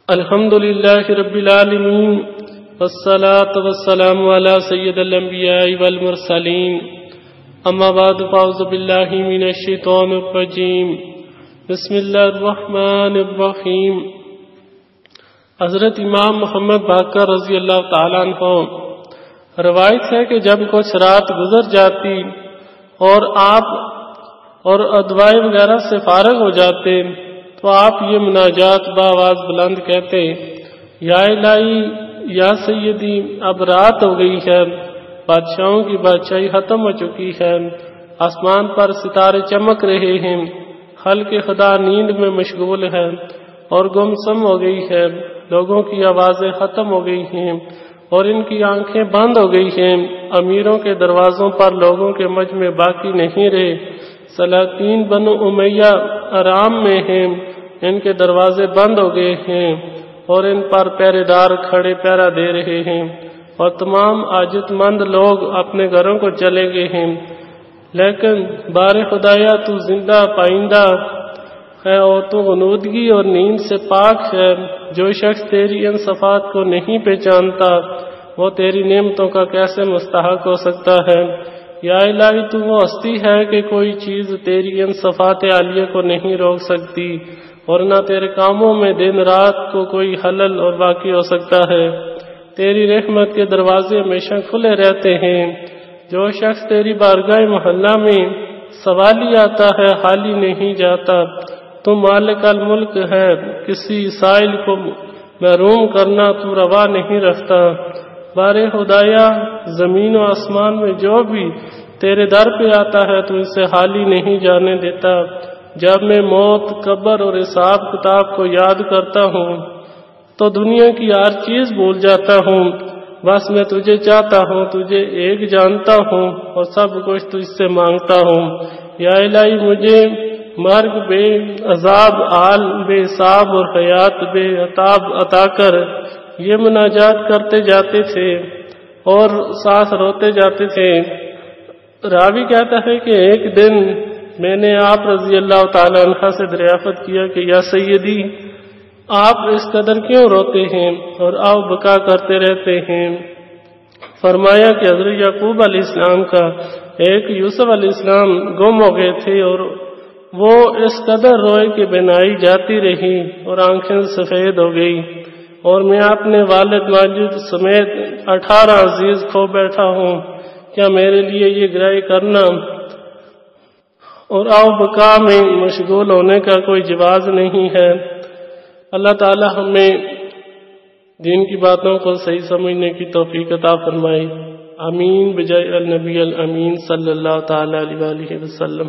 الحمدللہ رب العالمین والصلاة والسلام علی سید الانبیاء والمرسلین اما بعد فاعوذ باللہ من الشیطان الرجیم بسم اللہ الرحمن الرحیم۔ حضرت امام محمد باقر رضی اللہ تعالیٰ عنہ روایت ہے کہ جب کچھ رات گزر جاتی اور آپ اور ادوائے وغیرہ سے فارغ ہو جاتے تو آپ یہ مناجات بآواز بلند کہتے، یا الہی یا سیدی، اب رات ہو گئی ہے، بادشاہوں کی بادشاہی ختم ہو چکی ہے، آسمان پر ستارے چمک رہے ہیں، خلق خدا نیند میں مشغول ہے اور گمسم ہو گئی ہے، لوگوں کی آوازیں ختم ہو گئی ہیں اور ان کی آنکھیں بند ہو گئی ہیں، امیروں کے دروازوں پر لوگوں کے مجمع باقی نہیں رہے، سلاطین بنو امیہ آرام میں ہیں، ان کے دروازے بند ہو گئے ہیں اور ان پر پہرے دار کھڑے پہرا دے رہے ہیں اور تمام عاجز مند لوگ اپنے گھروں کو چلے گئے ہیں، لیکن بار خدایا تو زندہ پائندہ ہے اور تو غنودگی اور نیند سے پاک ہے۔ جو شخص تیری ان صفات کو نہیں پہچانتا وہ تیری نعمتوں کا کیسے مستحق ہو سکتا ہے؟ یا الہی تو وہ ہستی ہے کہ کوئی چیز تیری ان صفات عالیہ کو نہیں روک سکتی اور نہ تیرے کاموں میں دن رات کو کوئی خلل اور باقی ہو سکتا ہے۔ تیری رحمت کے دروازے ہمیشہ کھلے رہتے ہیں۔ جو شخص تیری بارگاہ محلہ میں سوالی آتا ہے خالی نہیں جاتا۔ تو مالک الملک ہے، کسی سائل کو محروم کرنا تو روا نہیں رکھتا۔ بارے خدایا زمین و آسمان میں جو بھی تیرے در پہ آتا ہے تو اسے خالی نہیں جانے دیتا۔ جب میں موت، قبر اور حساب کتاب کو یاد کرتا ہوں تو دنیا کی ہر چیز بھول جاتا ہوں۔ بس میں تجھے چاہتا ہوں، تجھے ایک جانتا ہوں اور سب کچھ تجھ سے مانگتا ہوں۔ یا الہی مجھے مرگ بے عذاب حال بے حساب اور حیات بے عتاب عطا کر۔ یہ مناجات کرتے جاتے تھے اور سانس روتے جاتے تھے۔ راوی کہتا ہے کہ ایک دن میں نے آپ رضی اللہ تعالی عنہ سے دریافت کیا کہ یا سیدی، آپ اس قدر کیوں روتے ہیں اور آو بکا کرتے رہتے ہیں؟ فرمایا کہ حضرت یعقوب علیہ السلام کا ایک یوسف علیہ السلام گم ہو گئے تھے اور وہ اس قدر روئے کہ بینائی جاتی رہی اور آنکھیں سفید ہو گئی، اور میں اپنے والد ماجد سمیت 18 عزیز کھو بیٹھا ہوں، کیا میرے لیے یہ گرہی کرنا اور آو بکا میں مشغول ہونے کا کوئی جواز نہیں ہے؟ اللہ تعالی ہمیں دین کی باتوں کو صحیح سمجھنے کی توفیق عطا فرمائے، آمین بجائے النبی الامین صلی اللہ تعالی علیہ وسلم۔